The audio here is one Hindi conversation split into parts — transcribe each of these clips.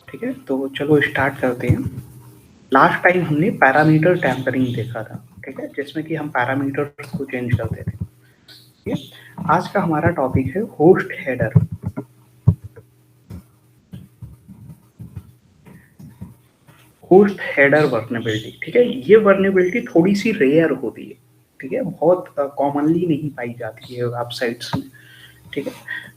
ठीक है, तो चलो स्टार्ट करते हैं। लास्ट टाइम हमने पैरामीटर टैम्परिंग देखा था, ठीक है, जिसमें कि हम पैरामीटर्स को चेंज करते थे। ठीक है, आज का हमारा टॉपिक है host header. Host header vulnerability, ठीक है, ये वर्नेबिलिटी थोड़ी सी रेयर होती है, ठीक है, बहुत कॉमनली नहीं पाई जाती है वेबसाइट्स में। ठीक है,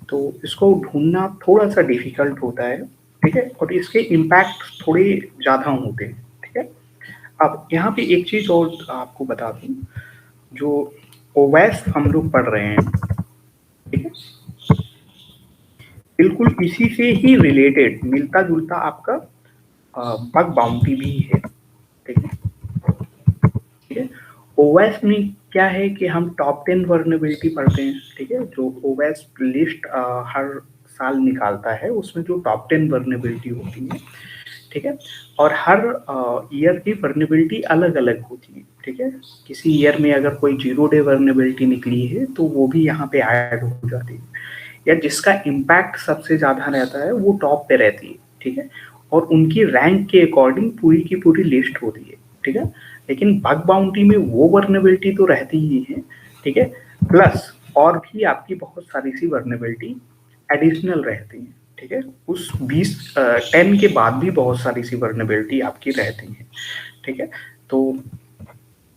तो इसको ढूंढना थोड़ा सा डिफिकल्ट होता है। ठीक है, और इसके इम्पैक्ट थोड़े ज़्यादा होते हैं। ठीक है, अब यहाँ पे एक चीज़ और आपको बता दूँ, जो ओएस हम लोग पढ़ रहे हैं, ठीक है, बिल्कुल इसी से ही रिलेटेड मिलता जुलता आपका बग बाउंटी भी है। ठीक है, ठीक है, ओएस में क्या है कि हम टॉप 10 वर्नेबिलिटी पढ़ते हैं। ठीक है, जो ओएस लिस्ट हर साल निकालता है, उसमें जो टॉप 10 वर्नेबिलिटी होती है, ठीक है, और हर ईयर की वर्नेबिलिटी अलग अलग होती है। ठीक है, किसी ईयर में अगर कोई 0 डे वर्नेबिलिटी निकली है तो वो भी यहाँ पे ऐड हो जाती है, या जिसका इम्पैक्ट सबसे ज्यादा रहता है वो टॉप पे रहती है। ठीक है, और उनकी रैंक के अकॉर्डिंग पूरी की पूरी लिस्ट होती है। ठीक है, लेकिन बग बाउंटी में वो वर्नेबिलिटी तो रहती ही है। ठीक है, प्लस और भी आपकी बहुत सारी सी वर्नेबिलिटी एडिशनल रहती है। ठीक है, उस 10 के बाद भी बहुत सारी सी वर्नेबिलिटी आपकी रहती है। ठीक है, तो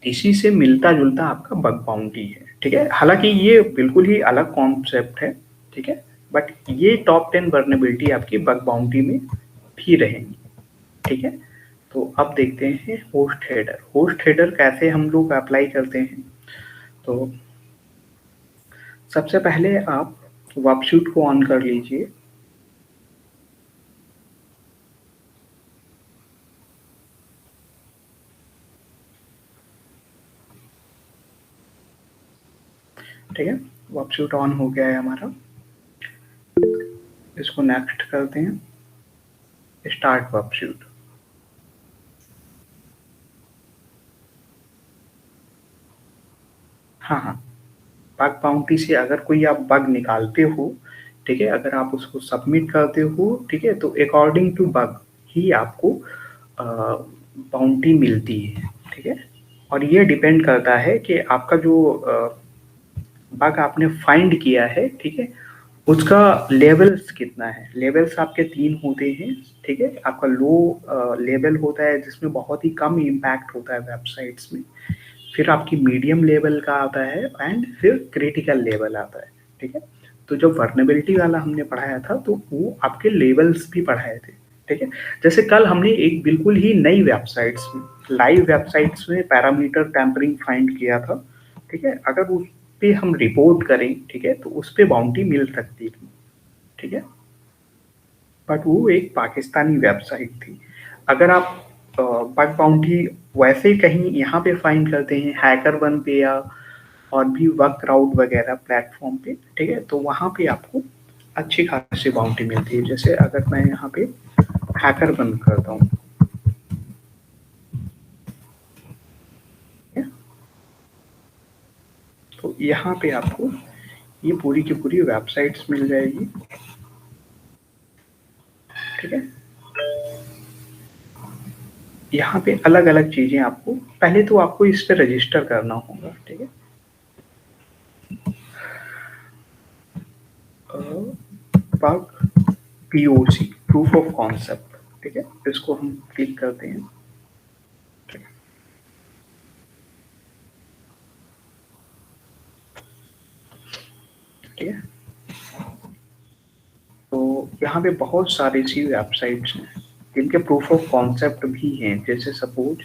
इसी से मिलता जुलता आपका बग बाउंटी है। ठीक है, हालांकि ये बिल्कुल ही अलग कॉन्सेप्ट है। ठीक है, बट ये टॉप 10 वर्नेबिलिटी आपकी बग बाउंटी में भी रहेंगी। ठीक है, तो अब देखते हैं होस्ट हेडर। होस्ट हेडर कैसे हम लोग अप्लाई करते हैं। तो सबसे पहले आप वर्कशीट को ऑन कर लीजिए। ठीक है, वर्कशीट ऑन हो गया है हमारा। इसको नेक्स्ट करते हैं, स्टार्ट वर्कशीट। हाँ हाँ, बग बाउंटी से अगर कोई आप बग निकालते हो, ठीक है, अगर आप उसको सबमिट करते हो, ठीक है, तो अकॉर्डिंग टू बग ही आपको बाउंटी मिलती है। ठीक है, और ये डिपेंड करता है कि आपका जो बग आपने फाइंड किया है, ठीक है, उसका लेवल्स कितना है। लेवल्स आपके 3 होते हैं। ठीक है, आपका लो लेवल होता है जिसमें बहुत ही कम इम्पैक्ट होता है वेबसाइट्स में, फिर आपकी मीडियम लेवल का आता है, एंड फिर क्रिटिकल लेवल आता है। ठीक है, तो जो वर्नेबिलिटी वाला हमने पढ़ाया था तो वो आपके लेवल्स भी पढ़ाए थे। ठीक है, जैसे कल हमने एक बिल्कुल ही नई वेबसाइट्स में, लाइव वेबसाइट्स में पैरामीटर टैम्परिंग फाइंड किया था। ठीक है, अगर उस पे हम रिपोर्ट करें, ठीक है, तो उस पे बाउंटी मिल सकती थी। ठीक है, बट वो एक पाकिस्तानी वेबसाइट थी। अगर आप बग बाउंटी वैसे कहीं यहाँ पे फाइंड करते हैं, हैकर वन पे या और भी वर्क क्राउड वगैरह प्लेटफॉर्म पे, ठीक है, तो वहाँ पे आपको अच्छी खासी बाउंटी मिलती है। जैसे अगर मैं यहाँ पे हैकर वन करता हूँ, तो यहाँ पे आपको ये पूरी की पूरी वेबसाइट्स मिल जाएगी। ठीक है, यहाँ पे अलग अलग चीजें आपको, पहले तो आपको इस पे रजिस्टर करना होगा। ठीक है, bug POC, proof of concept. ठीक है, इसको हम क्लिक करते हैं। ठीक है, तो यहाँ पे बहुत सारी सी वेबसाइट्स हैं जिनके प्रूफ ऑफ कॉन्सेप्ट भी हैं। जैसे सपोज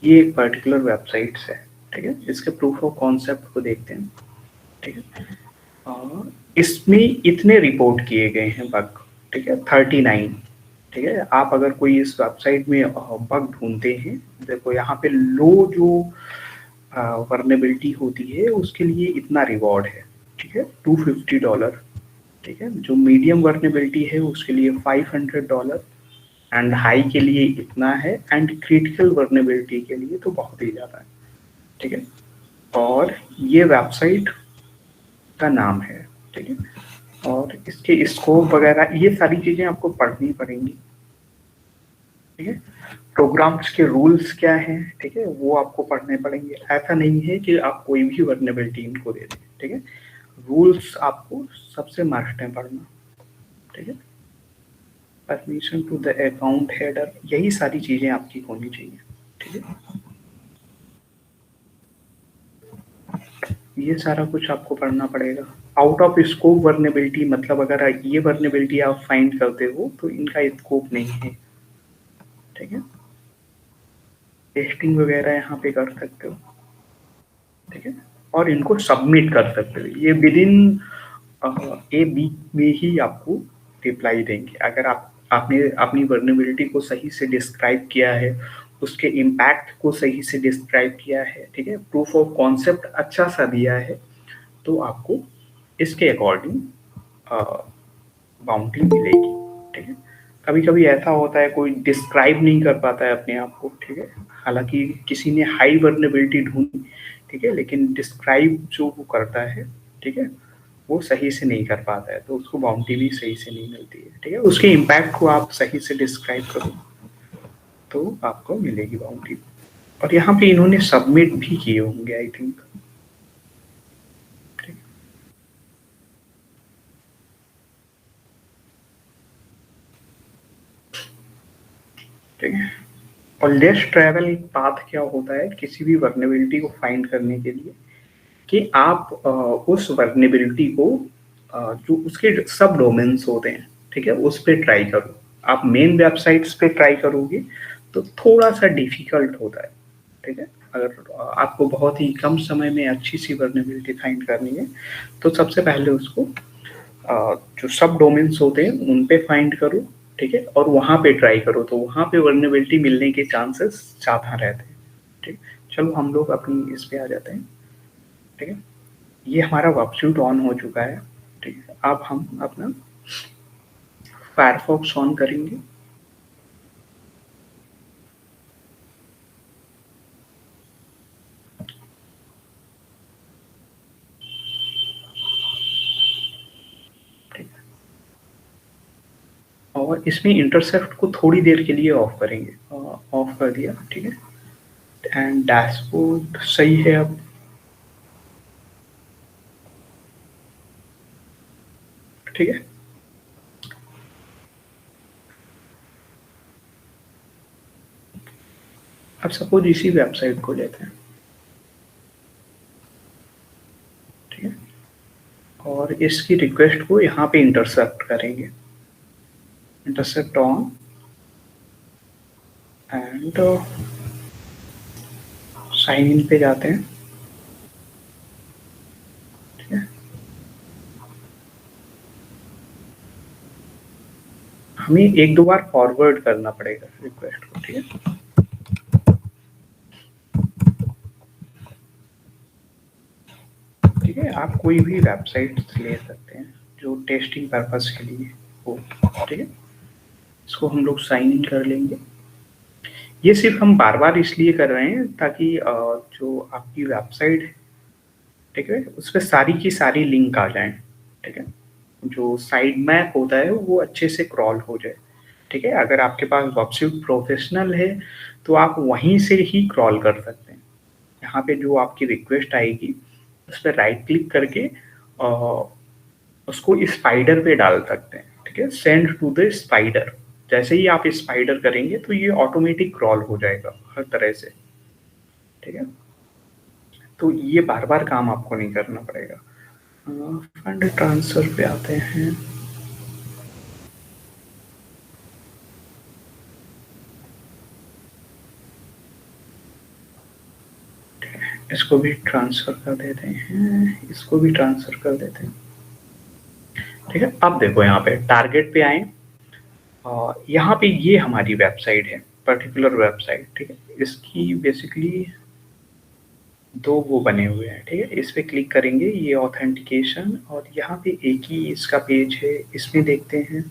ये एक पर्टिकुलर वेबसाइट है, ठीक है, इसके प्रूफ ऑफ कॉन्सेप्ट को देखते हैं। ठीक है, और इसमें इतने रिपोर्ट किए गए हैं बग। ठीक है, 39। ठीक है, आप अगर कोई इस वेबसाइट में बग ढूंढते हैं, देखो यहाँ पे लो जो वर्नेबिलिटी होती है उसके लिए इतना रिवॉर्ड है। ठीक है, $250। ठीक है, जो मीडियम वर्नेबिलिटी है उसके लिए $500, एंड हाई के लिए इतना है, एंड क्रिटिकल वर्नेबिलिटी के लिए तो बहुत ही ज़्यादा है। ठीक है, और ये वेबसाइट का नाम है। ठीक है, और इसके स्कोप वगैरह ये सारी चीज़ें आपको पढ़नी पड़ेंगी। ठीक है। प्रोग्राम्स के रूल्स क्या हैं, ठीक है, वो आपको पढ़ने पड़ेंगे। ऐसा नहीं है कि आप कोई भी वर्नेबिलिटी इनको दे दें, ठीक है। रूल्स आपको सबसे मस्ट है पढ़ना, ठीक है। Permission to the account header, यही सारी चीजें आपकी होनी चाहिए, ठीक है। ये सारा कुछ आपको पढ़ना पड़ेगा। आउट ऑफ स्कोप वर्नेबिलिटी, मतलब अगर ये वर्नेबिलिटी आप फाइंड करते हो तो इनका स्कोप नहीं है, ठीक है। टेस्टिंग वगैरह यहाँ पे कर सकते हो, ठीक है। और इनको सबमिट कर सकते हो। ये विद इन ए वीक में ही आपको रिप्लाई देंगे। अगर आपने अपनी वर्नेबिलिटी को सही से डिस्क्राइब किया है, उसके इम्पैक्ट को सही से डिस्क्राइब किया है, ठीक है, प्रूफ ऑफ कॉन्सेप्ट अच्छा सा दिया है, तो आपको इसके अकॉर्डिंग बाउंड्री मिलेगी, ठीक है। कभी कभी ऐसा होता है कोई डिस्क्राइब नहीं कर पाता है अपने आप को, ठीक है, हालांकि किसी ने हाई वर्नेबिलिटी ढूंढी, ठीक है, लेकिन डिस्क्राइब जो वो करता है, ठीक है, वो सही से नहीं कर पाता है, तो उसको बाउंड्री भी सही से नहीं मिलती है, ठीक है। उसके इम्पैक्ट को आप सही से डिस्क्राइब करो तो आपको मिलेगी बाउंड्री। और यहाँ पे इन्होंने सबमिट भी किए होंगे आई थिंक, ठीक है। और लेस ट्रैवल पाथ क्या होता है किसी भी वर्नेबिलिटी को फाइंड करने के लिए, कि आप उस वर्नेबिलिटी को जो उसके सब डोमेन्स होते हैं, ठीक है, उस पे ट्राई करो। आप मेन वेबसाइट्स पे ट्राई करोगे तो थोड़ा सा डिफिकल्ट होता है, ठीक है। अगर आपको बहुत ही कम समय में अच्छी सी वर्नेबिलिटी फाइंड करनी है तो सबसे पहले उसको जो सब डोमेन्स होते हैं उन पे फाइंड करो, ठीक है, और वहां पे ट्राई करो, तो वहां पे वर्नेबिलिटी मिलने के चांसेस ज्यादा रहते हैं, ठीक। चलो हम लोग अपनी इस पे आ जाते हैं, ठीक है। ये हमारा वर्कशूट ऑन हो चुका है, ठीक है। अब हम अपना फायरफॉक्स ऑन करेंगे, ठीक है। और इसमें इंटरसेप्ट को थोड़ी देर के लिए ऑफ करेंगे, ऑफ कर दिया, ठीक है। एंड डैशबोर्ड सही है अब, ठीक है। अब सपोज इसी वेबसाइट को लेते हैं, ठीक है, और इसकी रिक्वेस्ट को यहाँ पे इंटरसेप्ट करेंगे, intercept on and sign in पे जाते हैं, ठीक है। हमें एक दो बार फॉरवर्ड करना पड़ेगा रिक्वेस्ट को, ठीक है। ठीक है, आप कोई भी वेबसाइट ले सकते हैं जो टेस्टिंग पर्पस के लिए हो, ठीक है। इसको हम लोग साइन इन कर लेंगे। ये सिर्फ हम बार बार इसलिए कर रहे हैं ताकि जो आपकी वेबसाइट है, ठीक है, उस पर सारी की सारी लिंक आ जाए, ठीक है। जो साइड मैप होता है वो अच्छे से क्रॉल हो जाए, ठीक है। अगर आपके पास वेबसाइट प्रोफेशनल है तो आप वहीं से ही क्रॉल कर सकते हैं। यहाँ पे जो आपकी रिक्वेस्ट आएगी उस पर राइट क्लिक करके उसको स्पाइडर पे डाल सकते हैं, ठीक है, सेंड टू द स्पाइडर। जैसे ही आप स्पाइडर करेंगे तो ये ऑटोमेटिक क्रॉल हो जाएगा हर तरह से, ठीक है। तो ये बार बार काम आपको नहीं करना पड़ेगा। फंड ट्रांसफर पे आते हैं, इसको भी ट्रांसफर कर देते हैं, इसको भी ट्रांसफर कर देते हैं, ठीक है। अब देखो यहाँ पे टारगेट पे आए, यहाँ पे ये हमारी वेबसाइट है, पर्टिकुलर वेबसाइट, ठीक है। इसकी बेसिकली दो वो बने हुए हैं, ठीक है। इस पे क्लिक करेंगे, ये ऑथेंटिकेशन, और यहाँ पे एक ही इसका पेज है। इसमें देखते हैं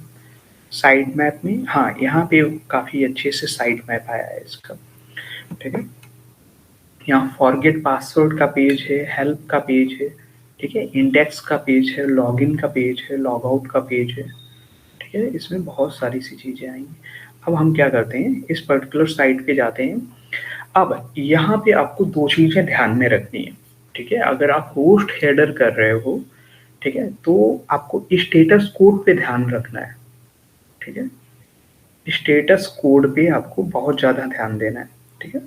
साइड मैप में, हाँ यहाँ पे काफी अच्छे से साइड मैप आया है इसका, ठीक है। यहाँ फॉरगेट पासवर्ड का पेज है, हेल्प का पेज है, ठीक है, इंडेक्स का पेज है, लॉगिन का पेज है, लॉग आउट का पेज है, ठीक है। इसमें बहुत सारी सी चीजें आएंगी। अब हम क्या करते हैं, इस पर्टिकुलर साइट पे जाते हैं। अब यहाँ पे आपको 2 चीज़ें ध्यान में रखनी है, ठीक है? अगर आप होस्ट हेडर कर रहे हो, ठीक है? तो आपको स्टेटस कोड पे ध्यान रखना है, ठीक है? स्टेटस कोड पे आपको बहुत ज़्यादा ध्यान देना है, ठीक है?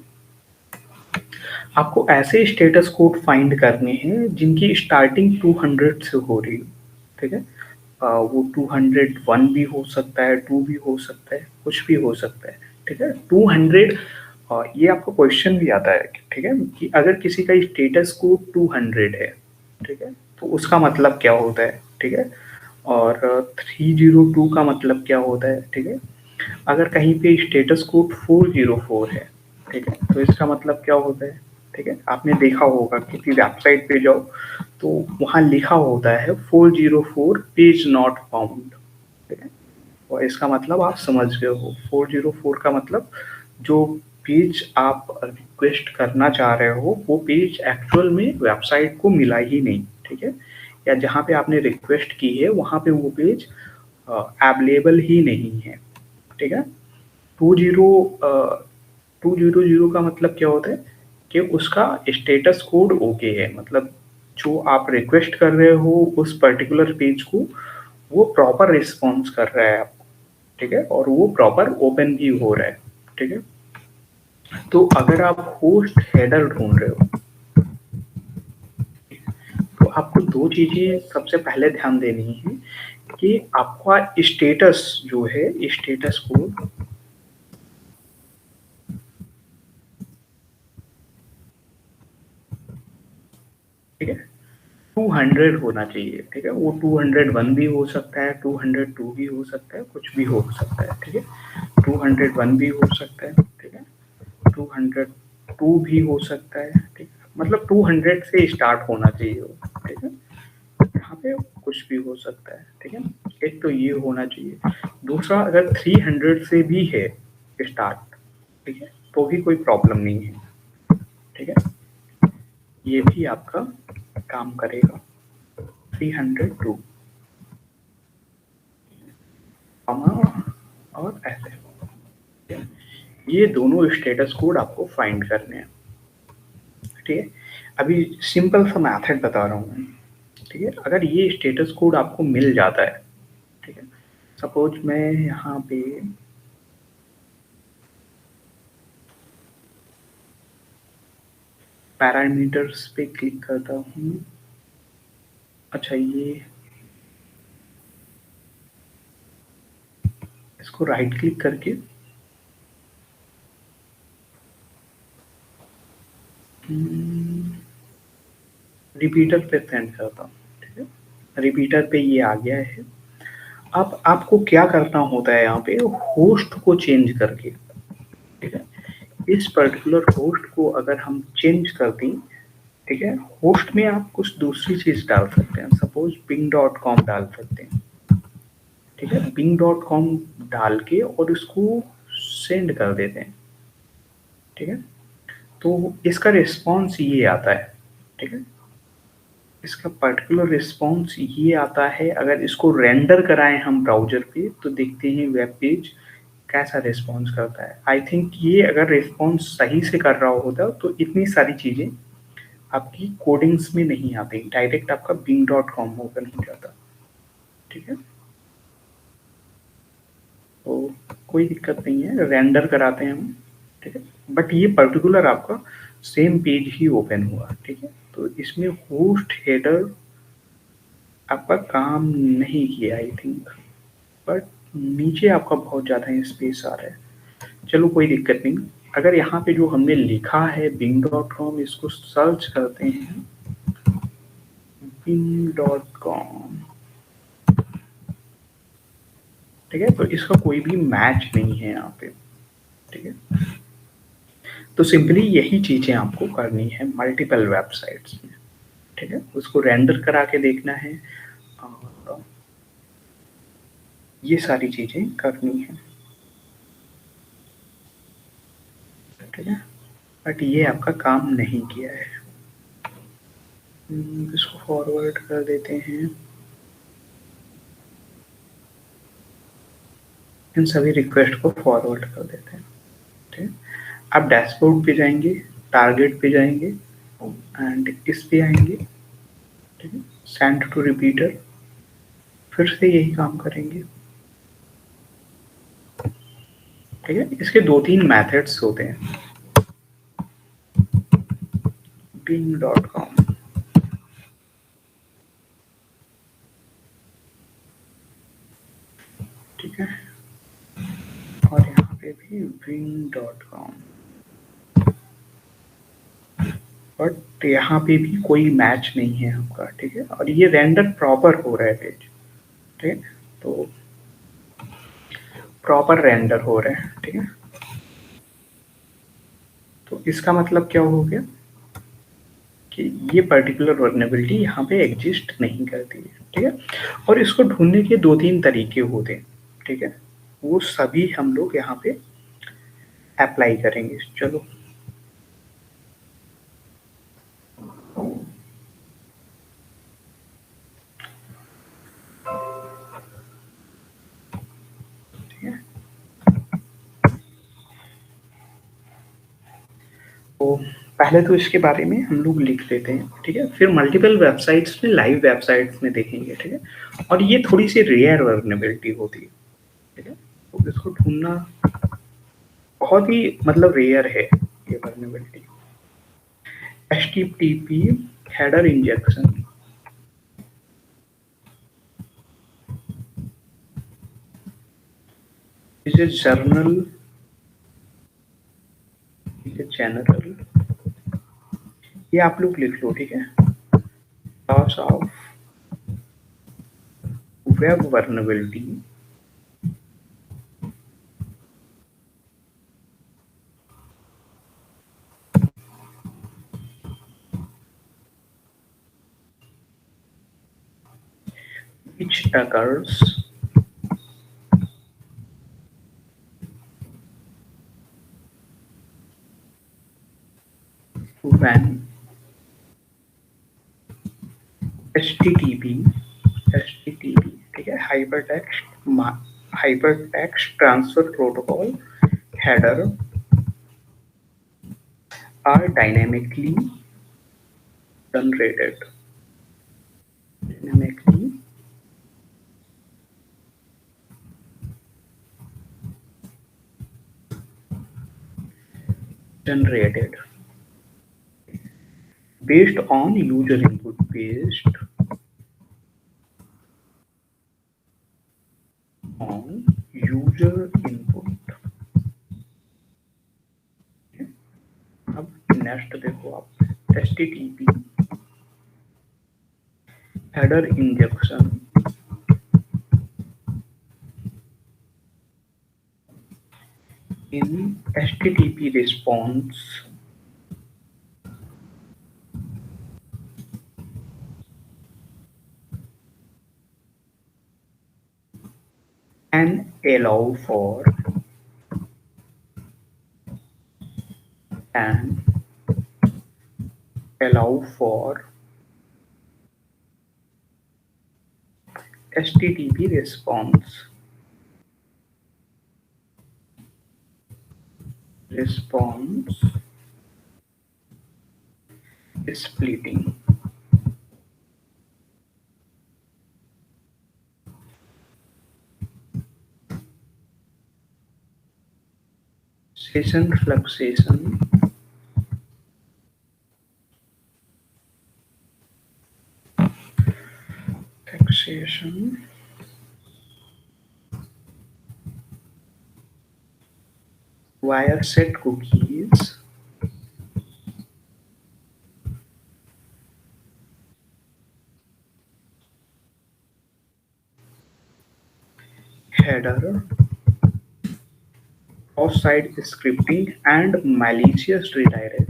आपको ऐसे स्टेटस कोड फाइंड करने हैं जिनकी स्टार्टिंग 200 से हो रही हो, ठीक है? वो 201 भी हो सकता है, 2 भी हो सकता है, कुछ भी हो सकता है, ठीक है? 200 ये आपको क्वेश्चन भी आता है, ठीक है? कि अगर किसी का स्टेटस कोड 200 है, ठीक है? तो उसका मतलब क्या होता है, ठीक है? और 302 का मतलब क्या होता है, ठीक है? अगर कहीं पे स्टेटस कोड 404 है, ठीक है? तो इसका मतलब क्या होता है, ठीक है? आपने देखा होगा किसी वेबसाइट पे जाओ तो वहाँ लिखा होता है 404 पेज नॉट फाउंड, ठीक है? और इसका मतलब आप समझ गए हो, 404 का मतलब जो पेज आप रिक्वेस्ट करना चाह रहे हो वो पेज एक्चुअल में वेबसाइट को मिला ही नहीं, ठीक है? या जहाँ पे आपने रिक्वेस्ट की है वहाँ पे वो पेज अवेलेबल ही नहीं है, ठीक है? 200 का मतलब क्या होता है कि उसका स्टेटस कोड ओके है, मतलब जो आप रिक्वेस्ट कर रहे हो उस पर्टिकुलर पेज को वो प्रॉपर रिस्पॉन्स कर रहा है आपको, ठीक है? और वो प्रॉपर ओपन भी हो रहा है, ठीक है? तो अगर आप होस्ट हेडर ढूंढ रहे हो तो आपको 2 चीजें सबसे पहले ध्यान देनी है कि आपका स्टेटस जो है, स्टेटस कोड, ठीक है? 200 होना चाहिए, ठीक है? वो 201 भी हो सकता है, 202 भी हो सकता है, कुछ भी हो सकता है, ठीक है? 201 भी हो सकता है, ठीक है? 202 भी हो सकता है, ठीक है? मतलब 200 से स्टार्ट होना चाहिए वो, ठीक है? यहाँ पे कुछ भी हो सकता है, ठीक है? एक तो ये होना चाहिए। दूसरा, अगर 300 से भी है स्टार्ट, ठीक है? तो भी कोई प्रॉब्लम नहीं है, ठीक है? ये भी आपका काम करेगा। 302 और ऐसे, ये दोनों स्टेटस कोड आपको फाइंड करने हैं, ठीक है? अभी सिंपल सा मैथड बता रहा हूँ मैं, ठीक है? अगर ये स्टेटस कोड आपको मिल जाता है, ठीक है? सपोज मैं यहाँ पे पैरामीटर्स पे क्लिक करता हूँ। अच्छा, ये इसको राइट क्लिक करके रिपीटर पे सेंड करता हूँ, ठीक है? रिपीटर पे ये आ गया है। अब आपको क्या करना होता है यहाँ पे, होस्ट को चेंज करके, ठीक है? इस पर्टिकुलर होस्ट को अगर हम चेंज कर दें, ठीक है? होस्ट में आप कुछ दूसरी चीज डाल सकते हैं, सपोज bing.com डाल सकते हैं, ठीक है? bing.com डाल के और इसको सेंड कर देते हैं, ठीक है? तो इसका रिस्पॉन्स ये आता है, ठीक है? इसका पर्टिकुलर रिस्पॉन्स ये आता है। अगर इसको रेंडर कराएं हम ब्राउजर पे तो देखते हैं वेब पेज कैसा रिस्पॉन्स करता है। आई थिंक ये अगर रिस्पॉन्स सही से कर रहा होता तो इतनी सारी चीज़ें आपकी कोडिंग्स में नहीं आती, डायरेक्ट आपका bing.com ओपन हो जाता, ठीक है? तो कोई दिक्कत नहीं है, रेंडर कराते हैं हम, ठीक है? बट ये पर्टिकुलर आपका सेम पेज ही ओपन हुआ, ठीक है? तो इसमें होस्ट हेडर आपका काम नहीं किया आई थिंक, बट नीचे आपका बहुत ज़्यादा स्पेस आ रहा है। चलो कोई दिक्कत नहीं। अगर यहाँ पे जो हमने लिखा है bing.com, इसको सर्च करते हैं bing.com, ठीक है? तो इसका कोई भी मैच नहीं है यहाँ पे, ठीक है? तो सिंपली यही चीजें आपको करनी है मल्टीपल वेबसाइट्स में, ठीक है? उसको रेंडर करा के देखना है और ये सारी चीजें करनी है, ठीक है? बट ये आपका काम नहीं किया है। इसको फॉरवर्ड कर देते हैं। इन सभी रिक्वेस्ट को फॉरवर्ड कर देते हैं। ठीक है, आप डैशबोर्ड पे जाएंगे, टारगेट पे जाएंगे एंड इस पे आएंगे। ठीक है, सेंड टू रिपीटर, फिर से यही काम करेंगे। ठीक है, इसके 2-3 मेथड्स होते हैं। bing.com, ठीक है, और यहाँ पे भी bing.com, बट यहाँ पे भी कोई मैच नहीं है आपका। ठीक है, और ये रेंडर प्रॉपर हो रहा है पेज। ठीक है, तो प्रॉपर रेंडर हो रहा है। ठीक है, तो इसका मतलब क्या हो गया कि ये पर्टिकुलर वर्नेबिलिटी यहाँ पे एग्जिस्ट नहीं करती है। ठीक है, और इसको ढूंढने के 2-3 तरीके होते हैं। ठीक है, वो सभी हम लोग यहाँ पे अप्लाई करेंगे। चलो, ठीक है, तो पहले तो इसके बारे में हम लोग लिख लेते हैं। ठीक है, फिर मल्टीपल वेबसाइट्स में, लाइव वेबसाइट्स में देखेंगे। ठीक है, और ये थोड़ी सी रेयर वर्नेबिलिटी होती है। ठीक है, तो इसको ढूंढना बहुत ही मतलब रेयर है ये vulnerability. HTTP header injection is a journal, is a general, ये आप लोग लिख लो। ठीक है, loss of web vulnerability which occurs when HTTP, ठीक है, hypertext transfer protocol header are dynamically generated, dynamically generated based on user input, based on user input। अब नेक्स्ट देखो आप, HTTP header injection in HTTP response and allow for and allow for HTTP response splitting। Session fluctuation taxation via set cookies header cross-site scripting and malicious redirect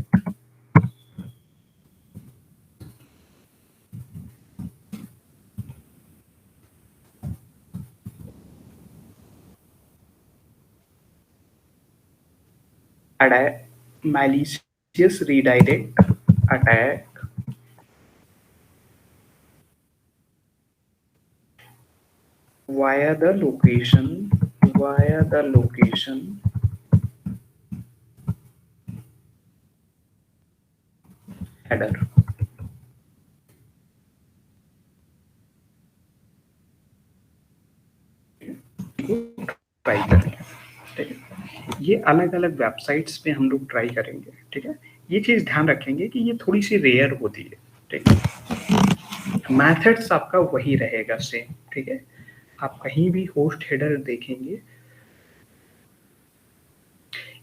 malicious redirect attack via the location via the location header। Try करेंगे, ठीक है। ये अलग अलग वेबसाइट्स पे हम लोग ट्राई करेंगे, ठीक है। ये चीज ध्यान रखेंगे कि ये थोड़ी सी रेयर होती है, ठीक है। मैथड्स आपका वही रहेगा सेम, ठीक है। आप कहीं भी होस्ट हेडर देखेंगे,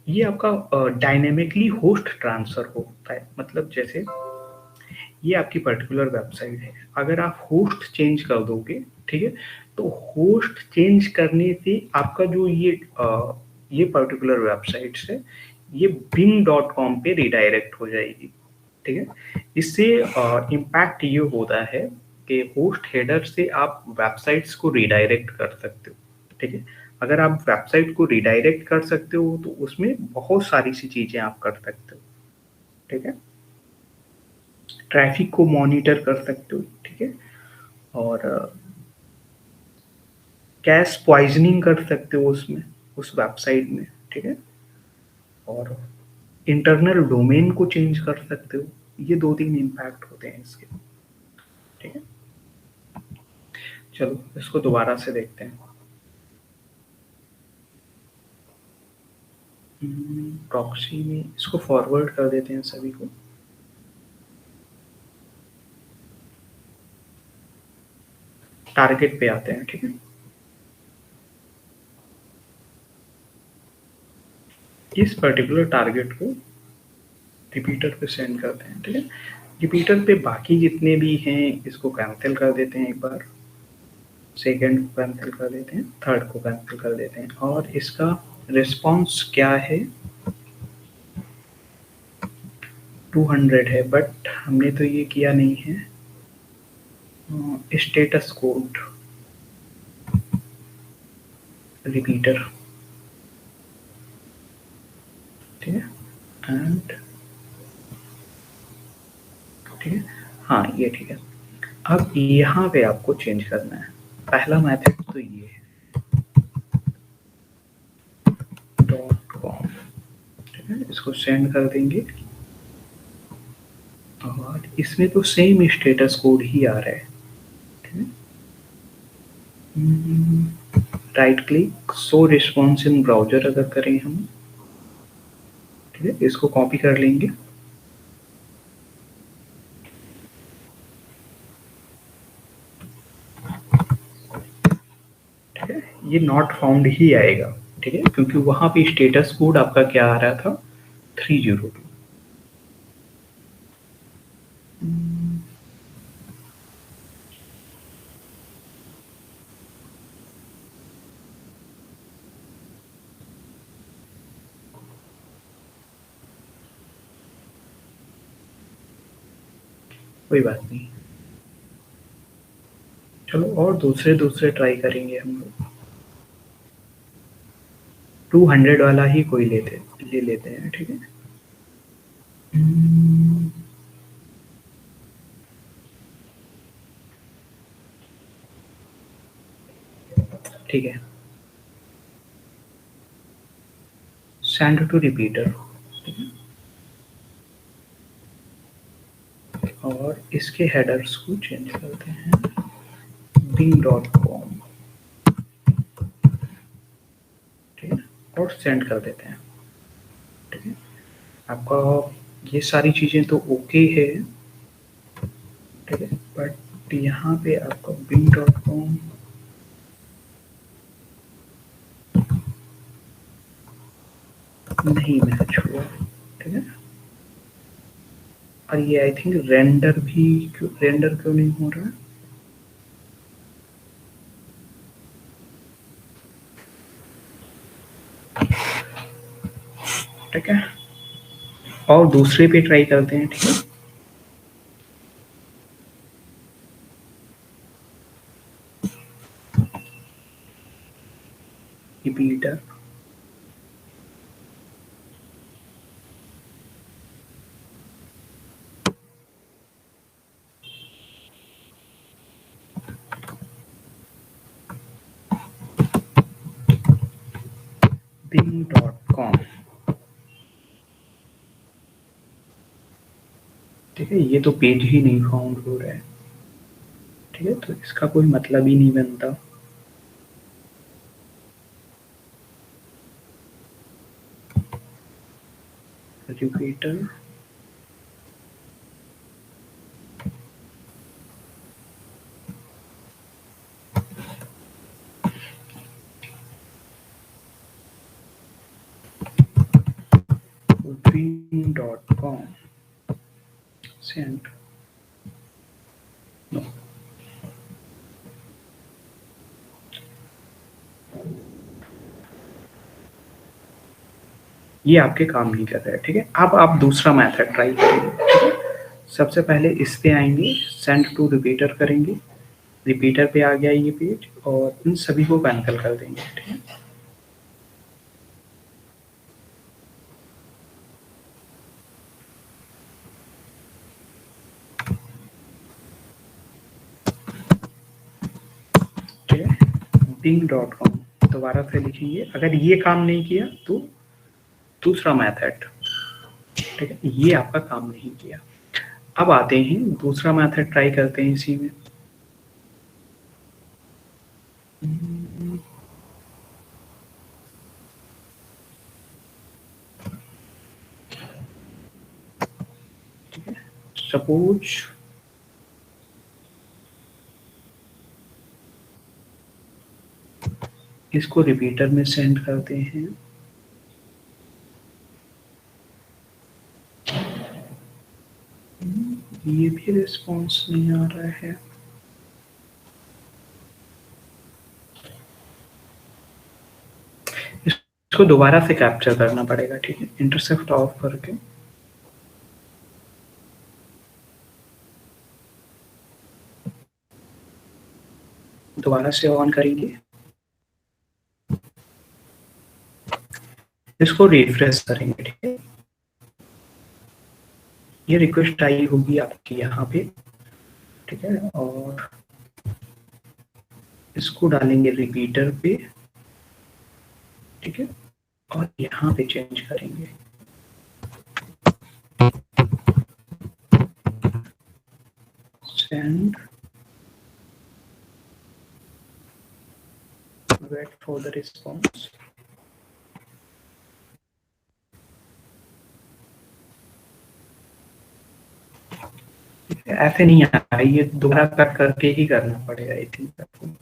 ये आपका डायनेमिकली होस्ट ट्रांसफर होता है। मतलब जैसे ये आपकी पर्टिकुलर वेबसाइट है, अगर आप होस्ट चेंज कर दोगे, ठीक है, तो होस्ट चेंज करने से आपका जो ये पर्टिकुलर वेबसाइट है, ये bing.com पे रिडायरेक्ट हो जाएगी, ठीक है। इससे इम्पैक्ट ये होता है कि होस्ट हेडर से आप वेबसाइट्स को रिडायरेक्ट कर सकते हो, ठीक है। अगर आप वेबसाइट को रिडायरेक्ट कर सकते हो तो उसमें बहुत सारी सी चीजें आप कर सकते हो, ठीक है। ट्रैफिक को मॉनिटर कर सकते हो, ठीक है। और कैश पॉइजनिंग कर सकते हो उसमें, उस वेबसाइट में, ठीक है। और इंटरनल डोमेन को चेंज कर सकते हो। ये दो तीन इम्पैक्ट होते हैं इसके, ठीक है। चलो इसको दोबारा से देखते हैं। प्रॉक्सी में इसको फॉरवर्ड कर देते हैं सभी को। टारगेट पे आते हैं, ठीक है। इस पर्टिकुलर टारगेट को रिपीटर पे सेंड करते हैं, ठीक है। रिपीटर पे बाकी जितने भी हैं इसको कैंसिल कर देते हैं एक बार, सेकंड को कैंसिल कर देते हैं, थर्ड को कैंसिल कर देते हैं। और इसका रिस्पॉन्स क्या है, 200 है, बट हमने तो ये किया नहीं है। स्टेटस कोड रिपीटर, ठीक है। एंड ठीक है, हाँ ये ठीक है। अब यहाँ पे आपको चेंज करना है। पहला मेथड तो ये है .com, ठीक है। इसको सेंड कर देंगे और इसमें तो सेम स्टेटस कोड ही आ रहा है, ठीक है। Right click, show response in browser अगर करें हम, ठीक है, इसको कॉपी कर लेंगे। ठीक है, ये नॉट फाउंड ही आएगा, ठीक है, क्योंकि वहां पे स्टेटस कोड आपका क्या आ रहा था, 302। कोई बात नहीं, चलो और दूसरे दूसरे ट्राई करेंगे हम लोग। 200 वाला ही कोई ले लेते हैं, ठीक है। ठीक है, सेंड टू रिपीटर, ठीक है। और इसके हेडर्स को चेंज करते हैं, bing.com, ठीक है, और सेंड कर देते हैं, ठीक है। आपका ये सारी चीजें तो ओके है, ठीक है, बट यहाँ पे आपका bing.com नहीं मैच हुआ, ठीक है। और ये आई थिंक रेंडर क्यों नहीं हो रहा है। ठीक है, और दूसरे पे ट्राई करते हैं, ठीक है। रिपीटर, कॉम, ठीक है, ये तो पेज ही नहीं फाउंड हो रहा है, ठीक है, तो इसका कोई मतलब ही नहीं बनता। एजुकेटर green.com send, नो, ये आपके काम नहीं कर रहा है, ठीक है। अब आप दूसरा मेथड ट्राई करेंगे, ठीक है। सबसे पहले इस पे आएंगे, सेंड टू रिपीटर करेंगे, रिपीटर पे आ गया ये पेज, और इन सभी को कैंसिल कर देंगे, ठीक है। ठीक है, bing.com दोबारा से लिखेंगे। अगर ये काम नहीं किया तो दूसरा मेथड, ठीक है, ये आपका काम नहीं किया। अब आते हैं दूसरा मेथड ट्राई करते हैं इसी में। ठीक है, सपोज इसको रिपीटर में सेंड करते हैं, ये भी रिस्पॉन्स नहीं आ रहा है। इसको दोबारा से कैप्चर करना पड़ेगा, ठीक है, इंटरसेप्ट ऑफ करके। दोबारा से ऑन करेंगे, इसको रिफ्रेश करेंगे, ठीक है। ये रिक्वेस्ट आई होगी आपकी यहाँ पे, ठीक है, और इसको डालेंगे रिपीटर पे, ठीक है, और यहाँ पे चेंज करेंगे। Send wait for the response. ऐसे नहीं आया, ये दोबारा कट करके ही करना पड़ेगा आई थिंक आपको।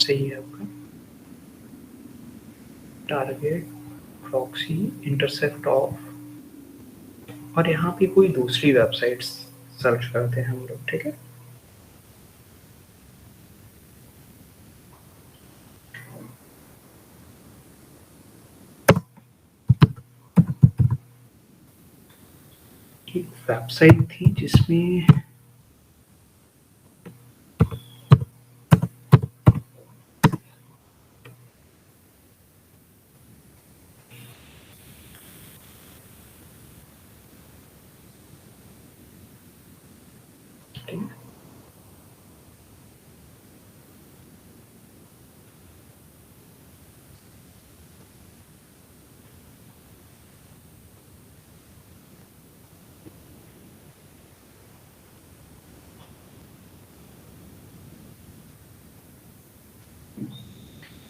सही है आपका टारगेट प्रॉक्सी इंटरसेप्ट ऑफ, और यहाँ पे कोई दूसरी वेबसाइट्स सर्च करते हैं हम लोग, ठीक है। एक वेबसाइट थी जिसमें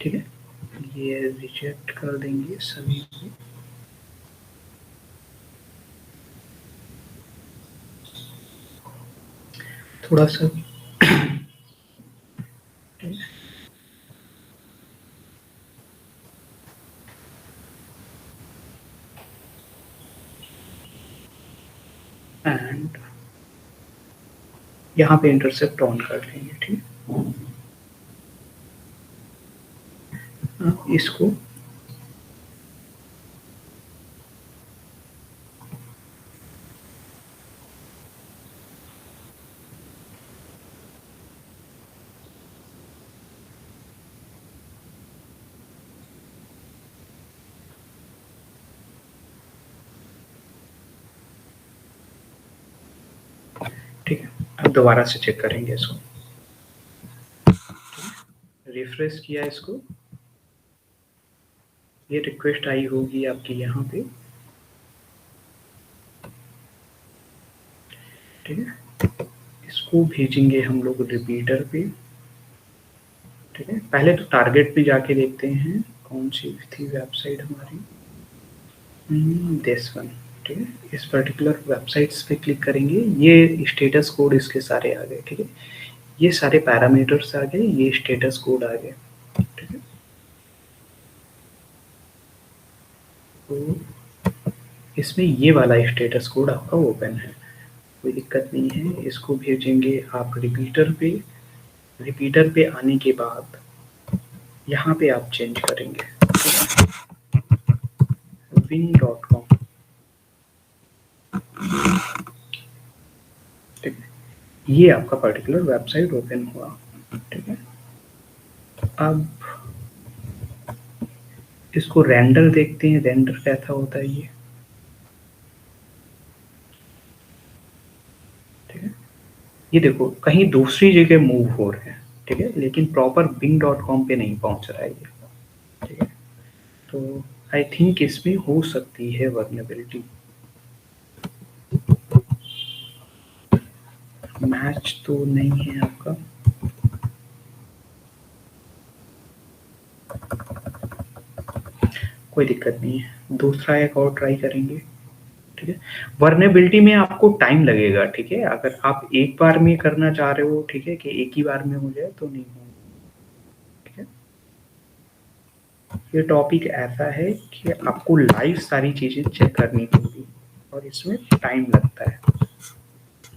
ठीक है, ये रिजेक्ट कर देंगे सभी को। थोड़ा सा एंड यहाँ पे इंटरसेप्ट ऑन कर लेंगे, ठीक है। इसको ठीक है, अब दोबारा से चेक करेंगे इसको। रिफ्रेश किया इसको, ये रिक्वेस्ट आई होगी आपकी यहाँ पे, ठीक है। इसको भेजेंगे हम लोग रिपीटर पे, ठीक है। पहले तो टारगेट पे जाके देखते हैं कौन सी थी वेबसाइट हमारी, दिस वन, ठीक है। इस पर्टिकुलर वेबसाइट्स पे क्लिक करेंगे, ये स्टेटस कोड इसके सारे आ गए, ठीक है। ये सारे पैरामीटर्स आ गए, ये स्टेटस कोड आ गए, ठीक है। तो इसमें ये वाला स्टेटस कोड आपका ओपन है, कोई दिक्कत नहीं है। इसको भेजेंगे आप रिपीटर पे, रिपीटर पे आने के बाद यहाँ पे आप चेंज करेंगे wing.com, ठीक है। ये आपका पर्टिकुलर वेबसाइट ओपन हुआ, ठीक है। अब इसको रेंडर देखते हैं, रेंडर कैसा होता है ये, ठीक है। ये देखो कहीं दूसरी जगह मूव हो रहे हैं, ठीक है, लेकिन प्रॉपर bing.com पे नहीं पहुंच रहा है ये, ठीक है। तो आई थिंक इसमें हो सकती है वर्नेबिलिटी, मैच तो नहीं है आपका, कोई दिक्कत नहीं है, दूसरा एक और ट्राई करेंगे, ठीक है। वर्नेबिलिटी में आपको टाइम लगेगा, ठीक है। अगर आप एक बार में करना चाह रहे हो, ठीक है, कि एक ही बार में हो जाए तो नहीं हो, ठीक है। ये टॉपिक ऐसा है कि आपको लाइव सारी चीजें चेक करनी होगी और इसमें टाइम लगता है,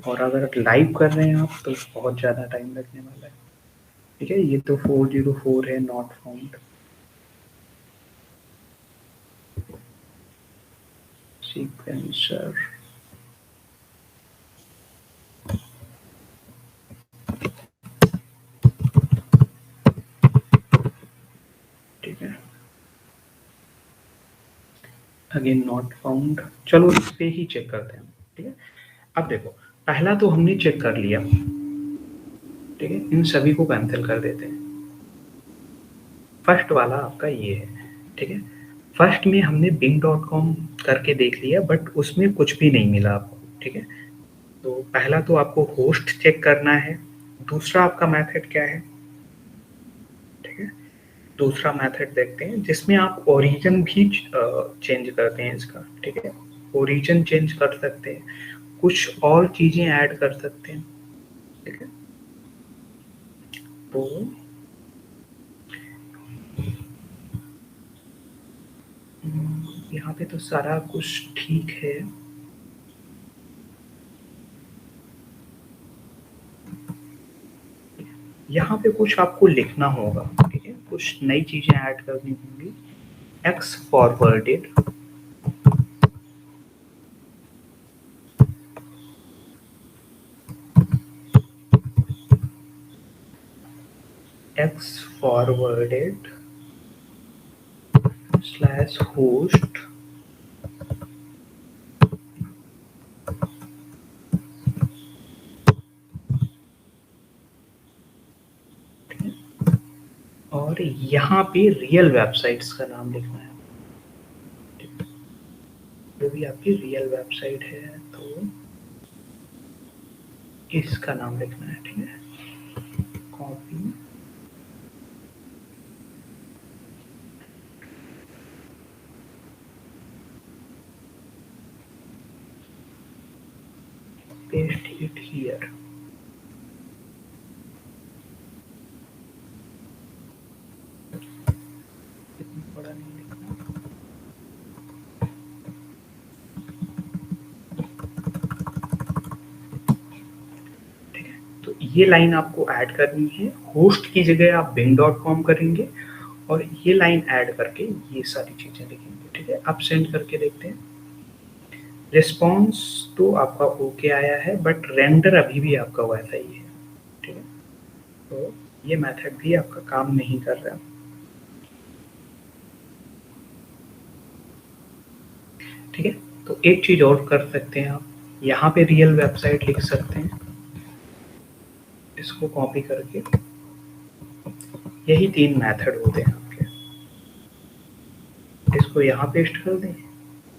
और अगर लाइव कर रहे हैं आप तो बहुत ज़्यादा टाइम लगने वाला है, ठीक है। ये तो 404 है, नॉट फाउंड, सीक्वेंसर, ठीक है। अगेन नॉट फाउंड, चलो इस पे ही चेक करते हैं, ठीक है। अब देखो पहला तो हमने चेक कर लिया, ठीक है, इन सभी को कैंसिल कर देते हैं। फर्स्ट वाला आपका ये है, ठीक है। फर्स्ट में हमने bing.com करके देख लिया, बट उसमें कुछ भी नहीं मिला आपको, ठीक है। तो पहला तो आपको होस्ट चेक करना है, दूसरा आपका मेथड क्या है, ठीक है। दूसरा मेथड देखते हैं जिसमें आप ओरिजिन भी चेंज करते हैं इसका, ठीक है। ओरिजिन चेंज कर सकते हैं, कुछ और चीजें ऐड कर सकते हैं, ठीक है। तो यहाँ पे तो सारा कुछ ठीक है, यहाँ पे कुछ आपको लिखना होगा, ठीक है, कुछ नई चीजें ऐड करनी होंगी। X forwarded, x forwarded slash host, और यहाँ पे रियल वेबसाइट्स का नाम लिखना है, जो भी आपकी रियल वेबसाइट है तो इसका नाम लिखना है, ठीक है। कॉपी, पेस्ट इट हियर, बड़ा नहीं लिखना, ये लाइन आपको ऐड करनी है, होस्ट की जगह आप bing.com करेंगे और ये लाइन ऐड करके ये सारी चीजें लिखेंगे, ठीक है। आप सेंड करके देखते हैं। रिस्पॉन्स तो आपका ओके आया है, बट रेंडर अभी भी आपका वैसा ही है, ठीक है। तो ये मेथड भी आपका काम नहीं कर रहा। ठीक है, तो एक चीज और कर सकते हैं आप, यहाँ पे रियल वेबसाइट लिख सकते हैं, इसको कॉपी करके, यही 3 मेथड होते हैं आपके, इसको यहाँ पेस्ट कर दें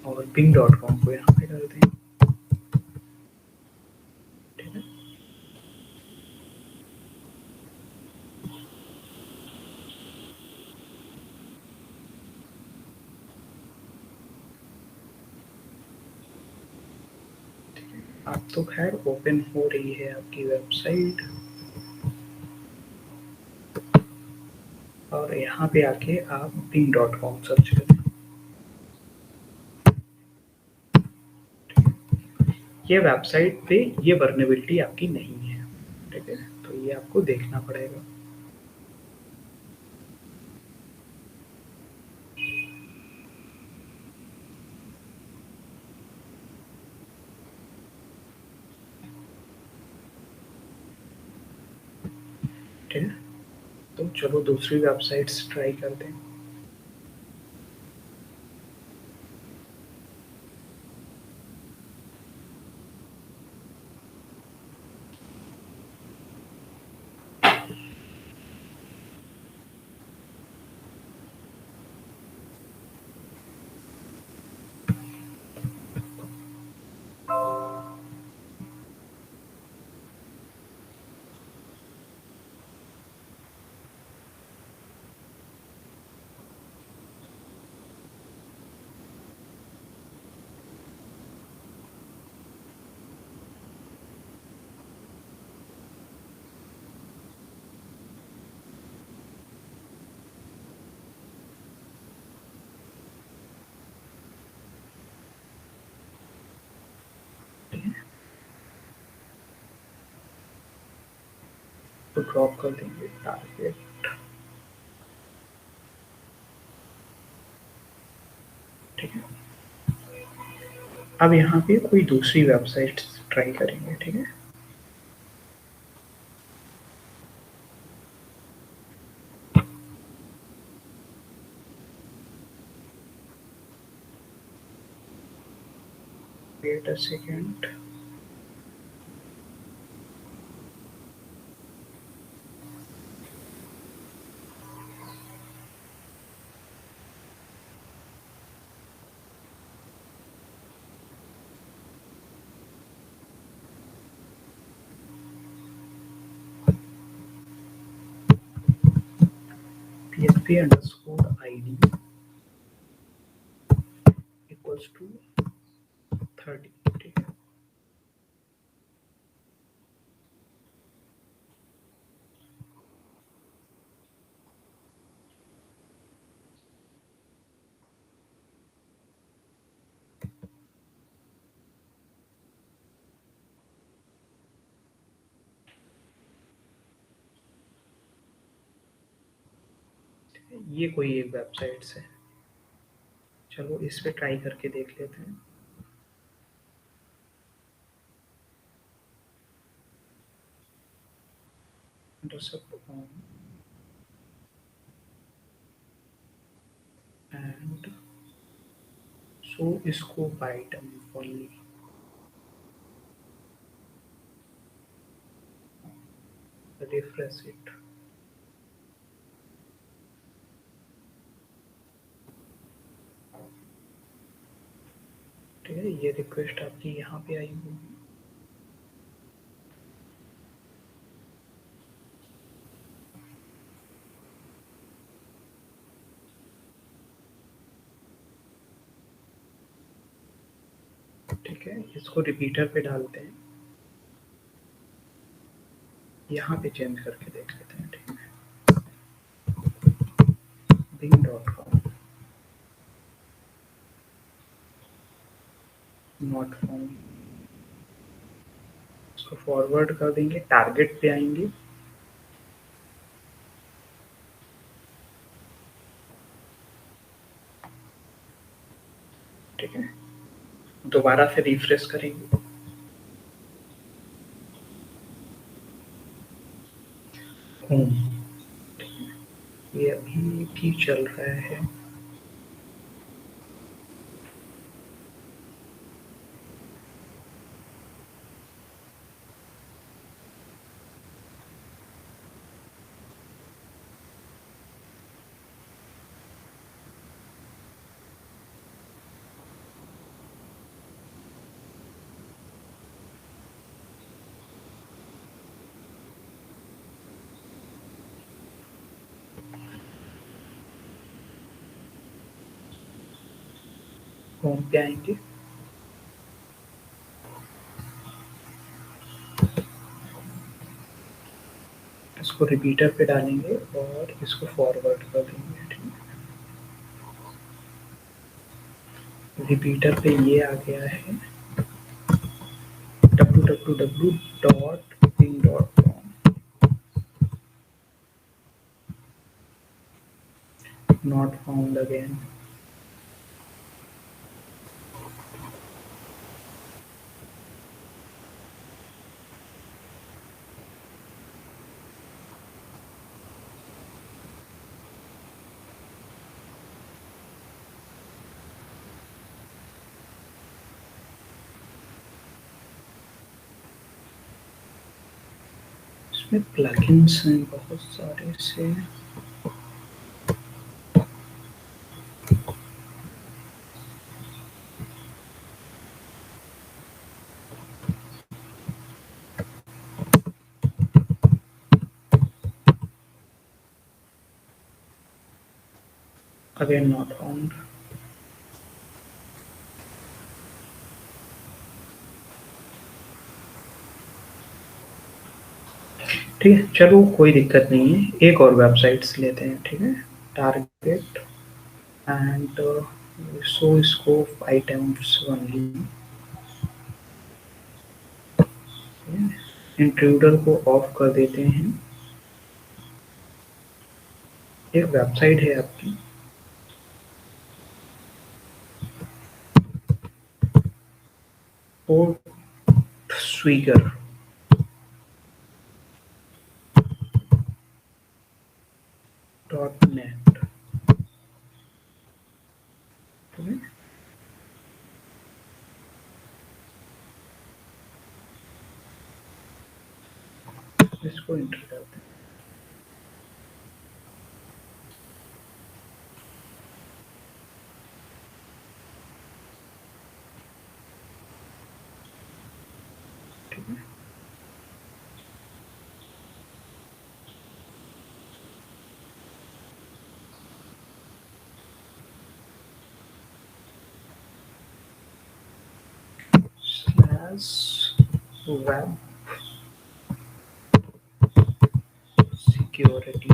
और bing.com को यहाँ पे कर दें, ठीक है। अब तो खैर ओपन हो रही है आपकी वेबसाइट, और यहाँ पे आके आप bing.com सर्च करें। ये वेबसाइट पे ये वर्नेबिलिटी आपकी नहीं है, ठीक है, तो ये आपको देखना पड़ेगा। ठीक है, तो चलो दूसरी वेबसाइट्स ट्राई करते हैं। तो ड्रॉप कर देंगे टारगेट, ठीक है। अब यहाँ पे कोई दूसरी वेबसाइट ट्राई करेंगे, ठीक है। Wait a second, php_id equals to 30, ठीक है। ये कोई एक वेबसाइट से, चलो इस पे ट्राई करके देख लेते हैं। एंड सो इसको बाइटम ओनली, रिफ्रेश इट, ठीक है। ये रिक्वेस्ट आपकी यहाँ पे आई होगी, ठीक है। इसको रिपीटर पे डालते हैं, यहाँ पे चेंज करके देख लेते हैं, ठीक है। bing.com नॉट फाउंड, इसको फॉरवर्ड कर देंगे, टारगेट पे आएंगे, ठीक है, दोबारा से रिफ्रेश करेंगे, होम, ये अभी भी चल रहा है। होम पे आएंगे, इसको रिपीटर पे डालेंगे और इसको फॉरवर्ड कर देंगे, ठीक है। रिपीटर पे ये आ गया है www.ping.com, not found again। इसमें प्लगइन्स हैं बहुत सारे से, अगेन नॉट फाउंड। ठीक है, चलो कोई दिक्कत नहीं है, एक और वेबसाइट्स लेते हैं, ठीक है। Target and show scope items only, intruder को ऑफ कर देते हैं। एक वेबसाइट है आपकी, स्वीगर .net, ठीक है। इसको एंटर करते हैं, ठीक है। स्लैश वेब सिक्योरिटी,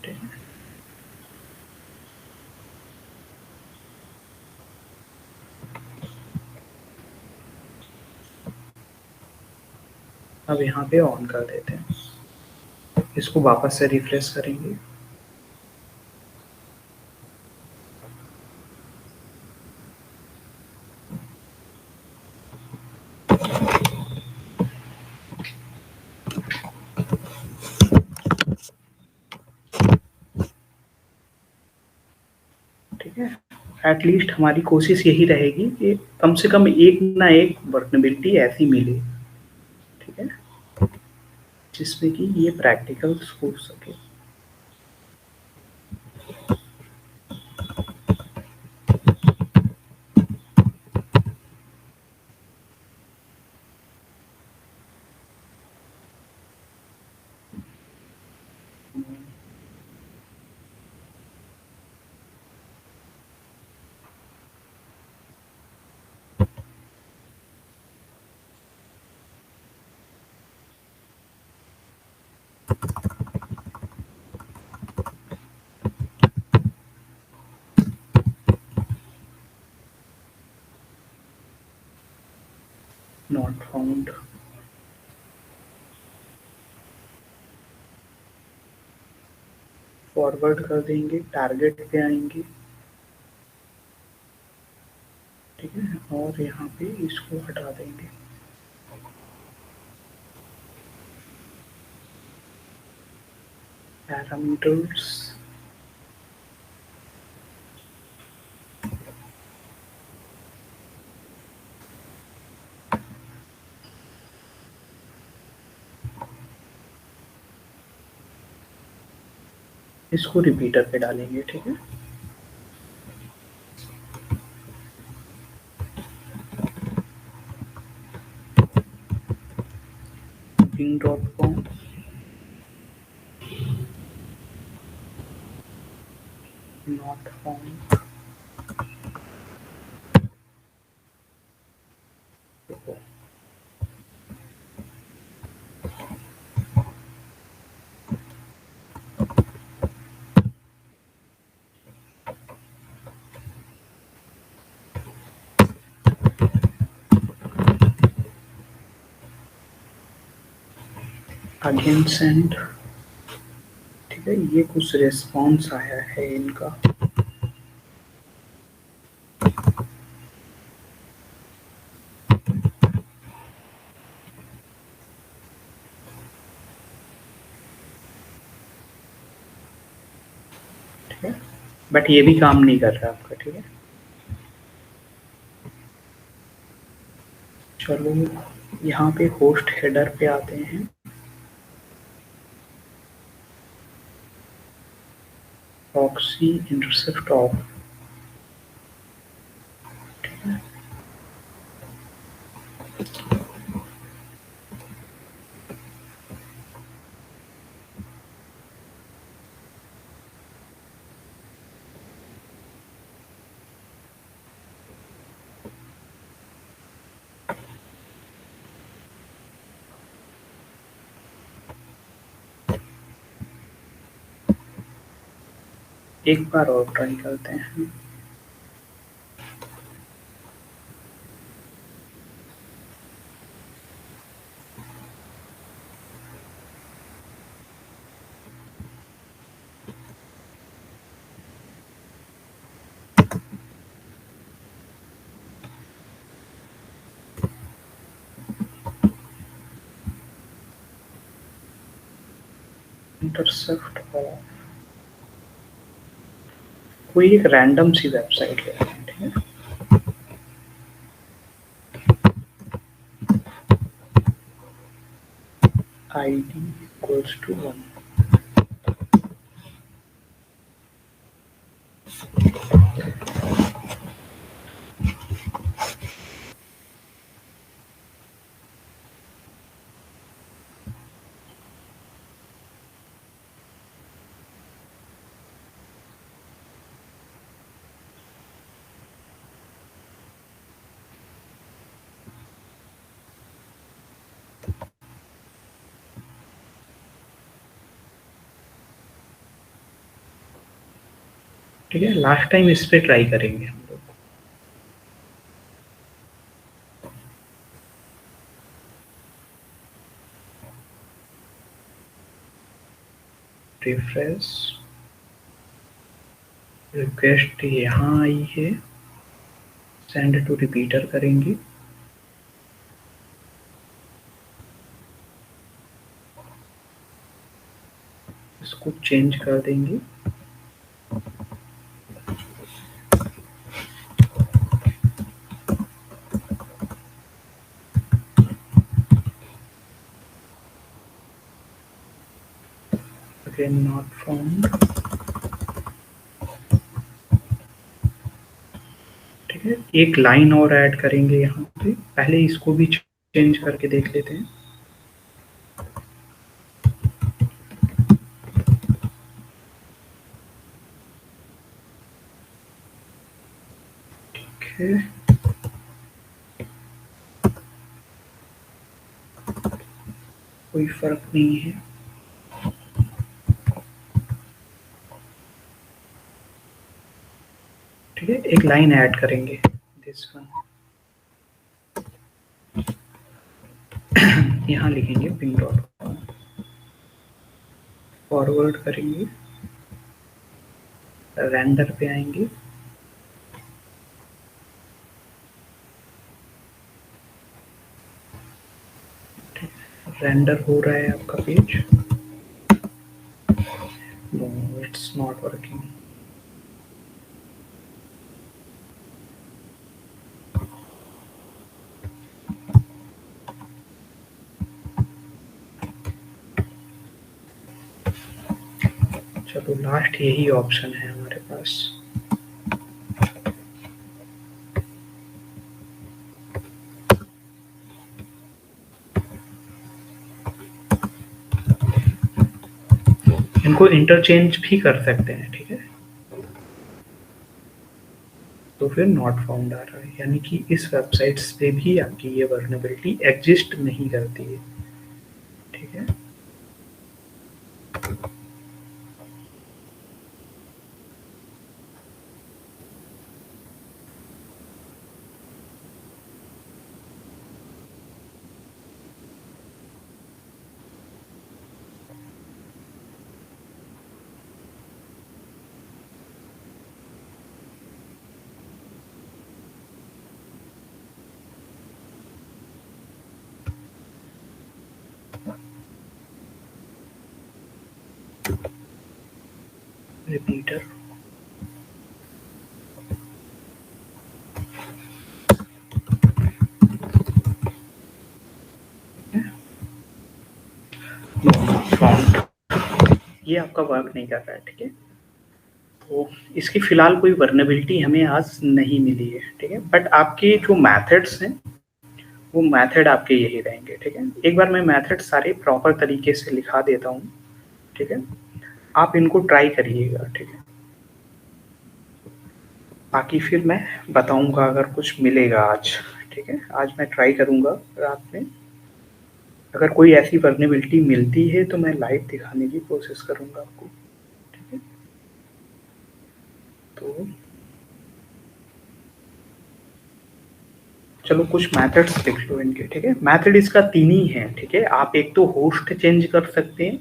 ठीक है। अब यहाँ पे ऑन कर देते हैं, इसको वापस से रिफ्रेश करेंगे, ठीक है। एटलीस्ट हमारी कोशिश यही रहेगी कि कम से कम एक ना एक वर्नेबिलिटी ऐसी मिले, ठीक है, जिसमें कि ये प्रैक्टिकल हो सके। Not found. फॉरवर्ड कर देंगे, टारगेट पे आएंगे, ठीक है, और यहाँ पे इसको हटा देंगे। पैरामीटर्स, इसको रिपीटर पे डालेंगे, ठीक है। bing.com, not found। Again send, ठीक है, ये कुछ रिस्पॉन्स आया है इनका। ठीक है, बट ये भी काम नहीं कर रहा आपका, ठीक है। चलो यहाँ पे होस्ट हेडर पे आते हैं। प्रॉक्सी इंटरसेप्ट ऑफ, ठीक है। एक बार और ट्राई करते हैं। इंटरसेप्ट ऑफ, कोई एक रैंडम सी वेबसाइट ले रहे हैं, ठीक है। ID equals to 1। ठीक है, लास्ट टाइम इस पे ट्राई करेंगे हम लोग। रिफ्रेश, रिक्वेस्ट यहाँ आई है, सेंड टू रिपीटर करेंगे। इसको चेंज कर देंगे। अगेन नॉट फाउंड, ठीक है। एक लाइन और ऐड करेंगे यहाँ पे, पहले इसको भी चेंज करके देख लेते हैं। ठीक है, कोई फर्क नहीं है। ठीक है, एक लाइन ऐड करेंगे, दिस वन। यहाँ लिखेंगे ping.com, फॉरवर्ड करेंगे, रेंडर पे आएंगे, रेंडर हो रहा है आपका page. No, it's not working. चलो लास्ट यही ऑप्शन है हमारे पास। इनको इंटरचेंज भी कर सकते हैं, ठीक है। तो फिर नॉट फाउंड आ रहा है, यानी कि इस वेबसाइट्स पे भी आपकी ये वर्नेबिलिटी एग्जिस्ट नहीं करती है, ठीक है। रिपीटर, फाउंड, ये आपका वर्क नहीं कर रहा है, ठीक है। तो इसकी फिलहाल कोई वर्नेबिलिटी हमें आज नहीं मिली है, ठीक है। बट आपके जो मैथड्स हैं वो मैथड आपके यही रहेंगे, ठीक है। एक बार मैं मैथड सारे प्रॉपर तरीके से लिखा देता हूँ, ठीक है। आप इनको ट्राई करिएगा, ठीक है। बाकी फिर मैं बताऊंगा अगर कुछ मिलेगा आज, ठीक है। आज मैं ट्राई करूंगा रात में, अगर कोई ऐसी वर्नेबिलिटी मिलती है तो मैं लाइव दिखाने की कोशिश करूंगा आपको, ठीक है। तो चलो कुछ मैथड्स लिख लो इनके, ठीक है। मैथड इसका 3 ही है, ठीक है। आप एक तो होस्ट चेंज कर सकते हैं,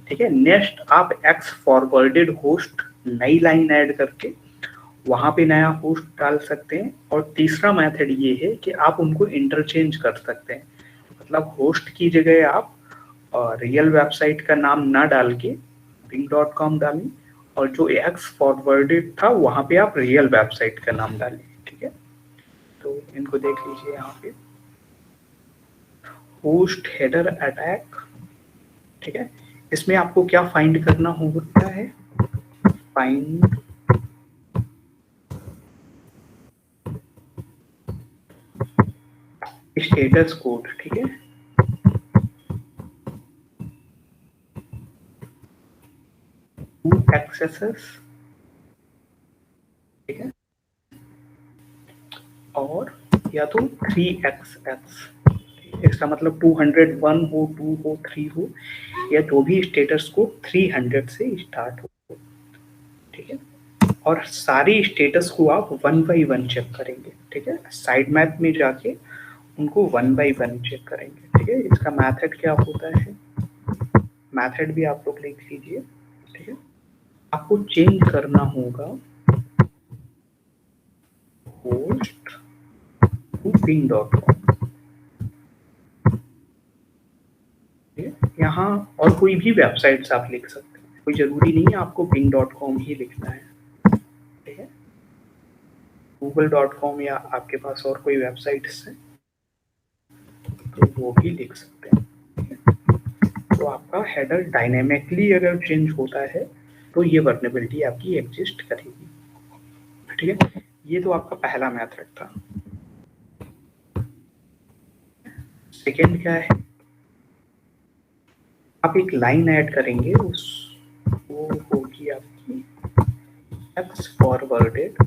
ठीक है। नेक्स्ट आप एक्स फॉरवर्डेड होस्ट नई लाइन ऐड करके वहां पे नया होस्ट डाल सकते हैं। और तीसरा मेथड ये है कि आप उनको इंटरचेंज कर सकते हैं, मतलब होस्ट की जगह आप रियल वेबसाइट का नाम ना डाल के ping.com डालें, और जो एक्स फॉरवर्डेड था वहां पे आप रियल वेबसाइट का नाम डालें, ठीक है। तो इनको देख लीजिए यहाँ पे, होस्ट हेडर अटैक, ठीक है। इसमें आपको क्या फाइंड करना होता है, फाइंड स्टेटस कोड, ठीक है। एक्सेसेस, ठीक है। और या तो 3xx, इसका मतलब 201 हो, 2 हो, 3 हो, या जो भी स्टेटस को 300 से स्टार्ट हो, ठीक है। और सारी स्टेटस को आप 1 बाई 1 चेक करेंगे, ठीक है। साइड मैप में जाके उनको 1 बाई 1 चेक करेंगे, ठीक है। इसका मेथड क्या होता है, मेथड भी आप लोग लिख लीजिए, ठीक है। आपको चेंज करना होगा होस्ट टू ping.com, यहाँ और कोई भी वेबसाइट्स आप लिख सकते हैं, कोई जरूरी नहीं है आपको ping.com ही लिखना है, ठीक है। google.com या आपके पास और कोई वेबसाइट्स है तो वो भी लिख सकते हैं। तो आपका हेडर डायनेमिकली अगर चेंज होता है तो ये वर्नेबिलिटी आपकी एग्जिस्ट करेगी, ठीक है। ये तो आपका पहला मेथड था। सेकेंड क्या है, आप एक लाइन ऐड करेंगे, उस वो होगी आपकी एक्स फॉरवर्डेड,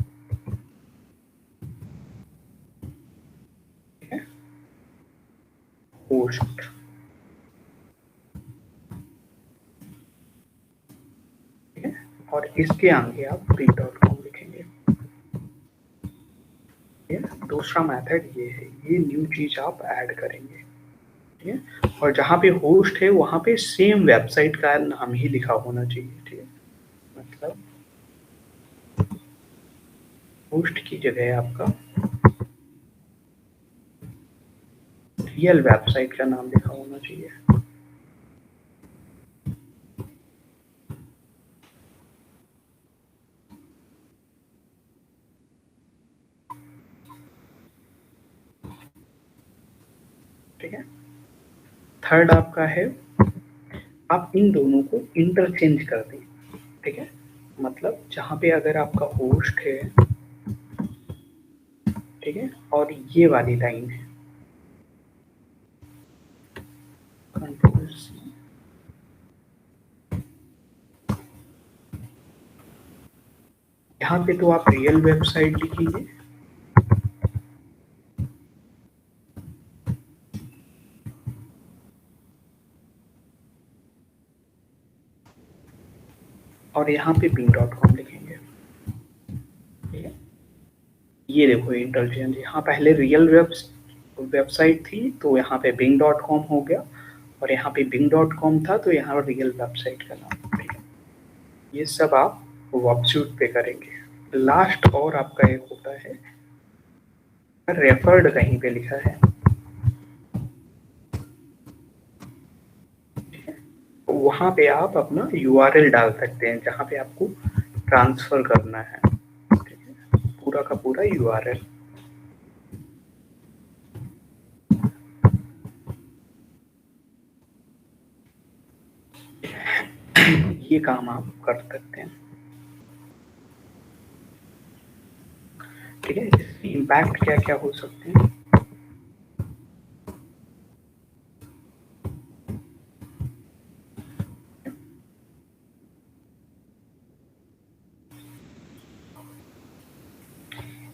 होस्ट, ठीक है। और इसके आगे आप ping.com लिखेंगे। दूसरा मेथड ये है, ये न्यू चीज आप ऐड करेंगे, ठीक है। और जहाँ पे होस्ट है वहाँ पे सेम वेबसाइट का नाम ही लिखा होना चाहिए, ठीक है। मतलब होस्ट की जगह आपका रियल वेबसाइट का नाम लिखा होना चाहिए। ठीक है। थर्ड आपका है, आप इन दोनों को इंटरचेंज कर दें, ठीक है। मतलब जहाँ पे अगर आपका होस्ट है, ठीक है, और ये वाली लाइन है, कंट्रोल सी, यहाँ पे तो आप रियल वेबसाइट लिखिए, और यहाँ पे bing.com लिखेंगे, ठीक है। ये देखो इंटरचेंज, यहाँ पहले रियल वेबसाइट थी तो यहाँ पे bing.com हो गया, और यहाँ पे bing.com था तो यहाँ रियल वेबसाइट का नाम, ठीक है। ये सब आप वर्कशीट पे करेंगे। लास्ट और आपका एक होता है रेफर्ड, कहीं पे लिखा है, वहां पे आप अपना यूआरएल डाल सकते हैं जहां पे आपको ट्रांसफर करना है, ठीक है, पूरा का पूरा यूआरएल। ये काम आप कर सकते हैं, ठीक है। इसके इम्पैक्ट क्या क्या हो सकते हैं,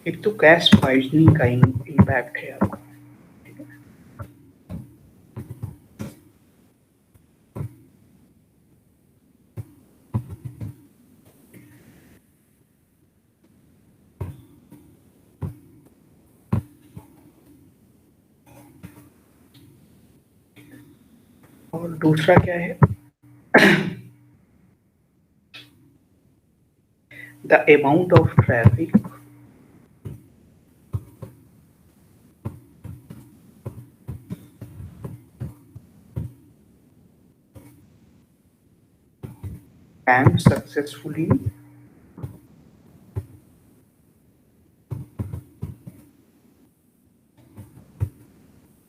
एक तो कैश पाइजनिंग का इम्पैक्ट है आपका, ठीक है। और दूसरा क्या है, the amount of traffic can successfully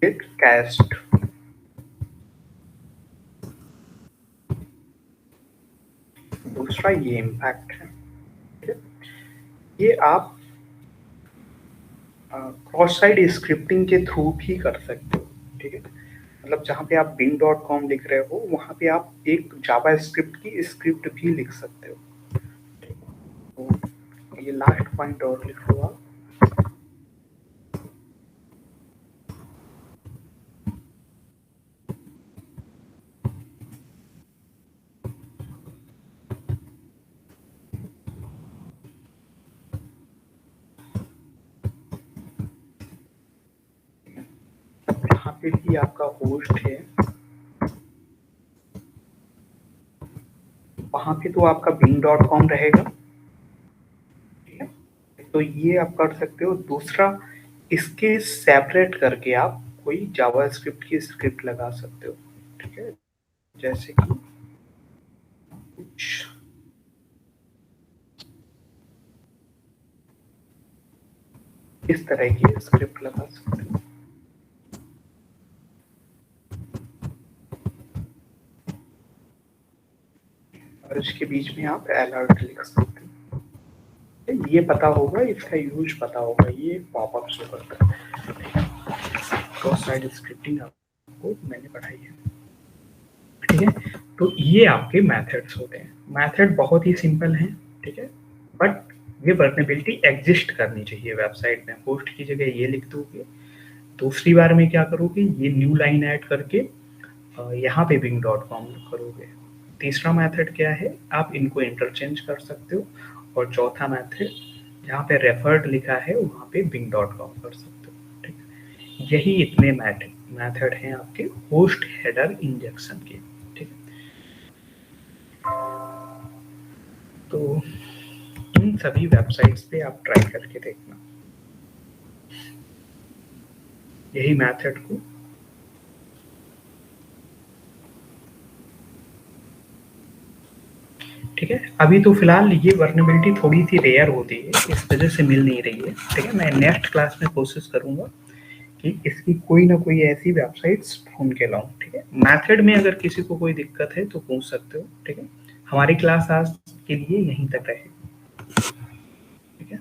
get cached। दूसरा ये इम्पैक्ट है, ठीक है। ये आप क्रॉस साइट स्क्रिप्टिंग के थ्रू भी कर सकते हो, ठीक है। मतलब जहाँ पे आप bing.com लिख रहे हो वहाँ पे आप एक जावा स्क्रिप्ट की स्क्रिप्ट भी लिख सकते हो, ठीक है। तो ये लास्ट पॉइंट और लिख लो आप, यहाँ पे भी आपका होस्ट है, वहां पे तो आपका bing.com रहेगा, ठीक है। तो ये आप कर सकते हो। दूसरा, इसके सेपरेट करके आप कोई जावा स्क्रिप्ट की स्क्रिप्ट लगा सकते हो, ठीक है। जैसे कि कुछ इस तरह की स्क्रिप्ट लगा सकते हो, और इसके बीच में आप अलर्ट लिख सकते हो। ये पता होगा, इसका यूज पता होगा, ये पॉपअप शो करता है। क्रॉस साइट स्क्रिप्टिंग आपको मैंने पढ़ाई है, ठीक है। तो ये आपके मेथड्स होते हैं। मेथड बहुत ही सिंपल हैं, ठीक है, बट ये वर्नेबिलिटी एग्जिस्ट करनी चाहिए वेबसाइट में। होस्ट की जगह ये लिख दोगे, दूसरी बार में क्या करोगे, ये न्यू लाइन ऐड करके यहाँ पे bing.com करोगे। तीसरा मेथड क्या है, आप इनको इंटरचेंज कर सकते हो, और चौथा मेथड जहाँ पे रेफर्ड लिखा है वहाँ पे bing.com कर सकते हो, ठीक है। यही इतने मेथड हैं आपके होस्ट हेडर इंजेक्शन के, ठीक है। तो इन सभी वेबसाइट्स पे आप ट्राई करके देखना यही मेथड को। ठीक है, अभी तो फिलहाल ये वर्नेबिलिटी थोड़ी सी रेयर होती है, इस वजह से मिल नहीं रही है। ठीक है, मैं नेक्स्ट क्लास में कोशिश करूंगा कि इसकी कोई ना कोई ऐसी वेबसाइट्स ढूंढ के लाऊं। ठीक है, मेथड में अगर किसी को कोई दिक्कत है तो पूछ सकते हो। ठीक है, हमारी क्लास आज के लिए यहीं तक रहेगी। ठीक है,